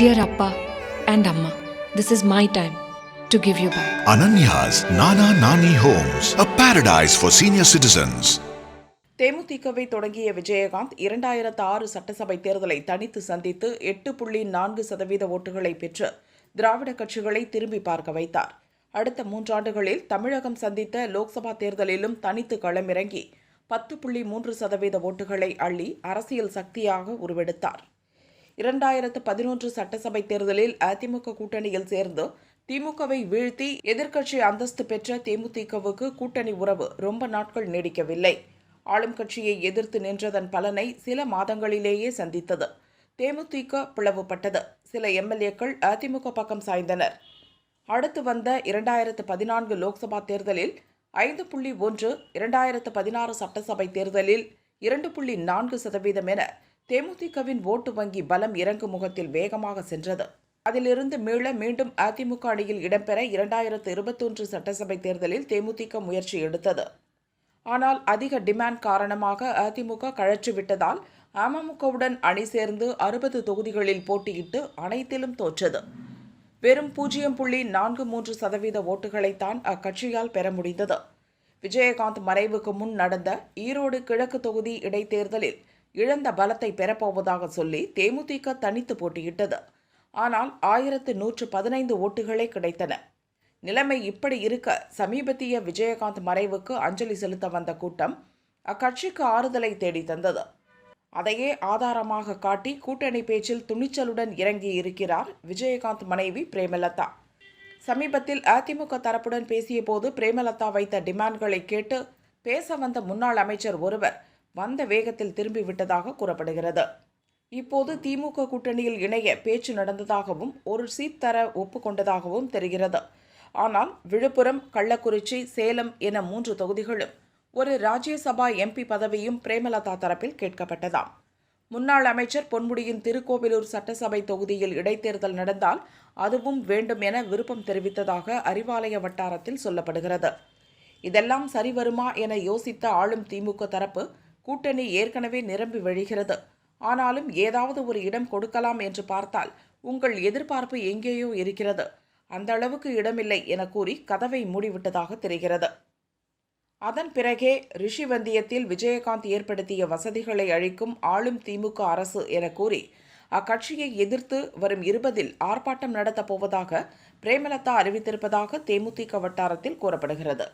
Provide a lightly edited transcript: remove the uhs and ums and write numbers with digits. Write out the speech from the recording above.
Dear Appa and Amma, this is my time to give you back. Ananya's Nana Nani Homes, a paradise for senior citizens. தேமுதிகவை தொடங்கிய விஜயகாந்த் 2006 சட்டசபை தேர்தலை தனித்து சந்தித்து 8.4% ஓட்டுகளை பெற்று திராவிட கட்சிகளை திரும்பி பார்க்க வைத்தார். அடுத்த 3 ஆண்டுகளில் தமிழகம் சந்தித்த லோக்சபா தேர்தலிலும் தனித்து களமிறங்கி 10.3% ஓட்டுகளை அள்ளி அரசியல் சக்தியாக உருவெடுத்தார். 2011 சட்டசபை தேர்தலில் அதிமுக கூட்டணியில் சேர்ந்து திமுகவை வீழ்த்தி எதிர்க்கட்சி அந்தஸ்து பெற்ற தேமுதிகவுக்கு கூட்டணி உறவு ரொம்ப நாட்கள் நீடிக்கவில்லை. ஆளும் கட்சியை எதிர்த்து நின்றதன் பலனை சில மாதங்களிலேயே சந்தித்தது. தேமுதிக பிளவுபட்டது. சில எம்எல்ஏக்கள் அதிமுக பக்கம் சாய்ந்தனர். அடுத்து வந்த 2014 லோக்சபா தேர்தலில் 5.1, 2016 சட்டசபை தேர்தலில் 2.4% என தேமுதிகவின் ஓட்டு வங்கி பலம் இறங்கு முகத்தில் வேகமாக சென்றது. அதிலிருந்து மீள மீண்டும் அதிமுக அணியில் இடம்பெற 2021 சட்டசபை தேர்தலில் தேமுதிக முயற்சி எடுத்தது. ஆனால் அதிக டிமாண்ட் காரணமாக அதிமுக கழற்றிவிட்டதால் அமமுகவுடன் அணி சேர்ந்து 60 தொகுதிகளில் போட்டியிட்டு அனைத்திலும் தோற்றது. வெறும் 0.43% ஓட்டுகளைத்தான் அக்கட்சியால் பெற முடிந்தது. விஜயகாந்த் மறைவுக்கு முன் நடந்த ஈரோடு கிழக்கு தொகுதி இடைத்தேர்தலில் இழந்த பலத்தை பெறப்போவதாக சொல்லி தேமுதிக தனித்து போட்டியிட்டது. ஆனால் 1115 ஓட்டுகளே கிடைத்தன. நிலைமை இப்படி இருக்க சமீபத்திய விஜயகாந்த் மறைவுக்கு அஞ்சலி செலுத்த வந்த கூட்டம் அக்கட்சிக்கு ஆறுதலை தேடி தந்தது. அதையே ஆதாரமாக காட்டி கூட்டணி பேச்சில் துணிச்சலுடன் இறங்கி இருக்கிறார் விஜயகாந்த் மனைவி பிரேமலதா. சமீபத்தில் அதிமுக தரப்புடன் பேசிய போது பிரேமலதா வைத்த டிமாண்ட்களை கேட்டு பேச வந்த முன்னாள் அமைச்சர் ஒருவர் வந்த வேகத்தில் திரும்பிவிட்டதாக கூறப்படுகிறது. இப்போது திமுக கூட்டணியில் இணைய பேச்சு நடந்ததாகவும் ஒரு சீட் தர ஒப்புக்கொண்டதாகவும் தெரிகிறது. ஆனால் விழுப்புரம், கள்ளக்குறிச்சி, சேலம் என 3 தொகுதிகளும் ஒரு ராஜ்யசபா எம்பி பதவியும் பிரேமலதா தரப்பில் கேட்கப்பட்டதாம். முன்னாள் அமைச்சர் பொன்முடியின் திருக்கோவிலூர் சட்டசபை தொகுதியில் இடைத்தேர்தல் நடந்தால் அதுவும் வேண்டும் என விருப்பம் தெரிவித்ததாக அறிவாலய வட்டாரத்தில் சொல்லப்படுகிறது. இதெல்லாம் சரிவருமா என யோசித்த ஆளும் திமுக தரப்பு கூட்டணி ஏற்கனவே நிரம்பி வழிகிறது. ஆனாலும் ஏதாவது ஒரு இடம் கொடுக்கலாம் என்று பார்த்தால் உங்கள் எதிர்பார்ப்பு எங்கேயோ இருக்கிறது, அந்த அளவுக்கு இடமில்லை என கூறி கதவை மூடிவிட்டதாக தெரிகிறது. அதன் பிறகே ரிஷிவந்தியத்தில் விஜயகாந்த் ஏற்படுத்திய வசதிகளை அளிக்கும் ஆளும் திமுக அரசு என கூறி அக்கட்சியை எதிர்த்து வரும் 20 ஆர்ப்பாட்டம் நடத்தப் போவதாக பிரேமலதா அறிவித்திருப்பதாக தேமுதிக வட்டாரத்தில் கூறப்படுகிறது.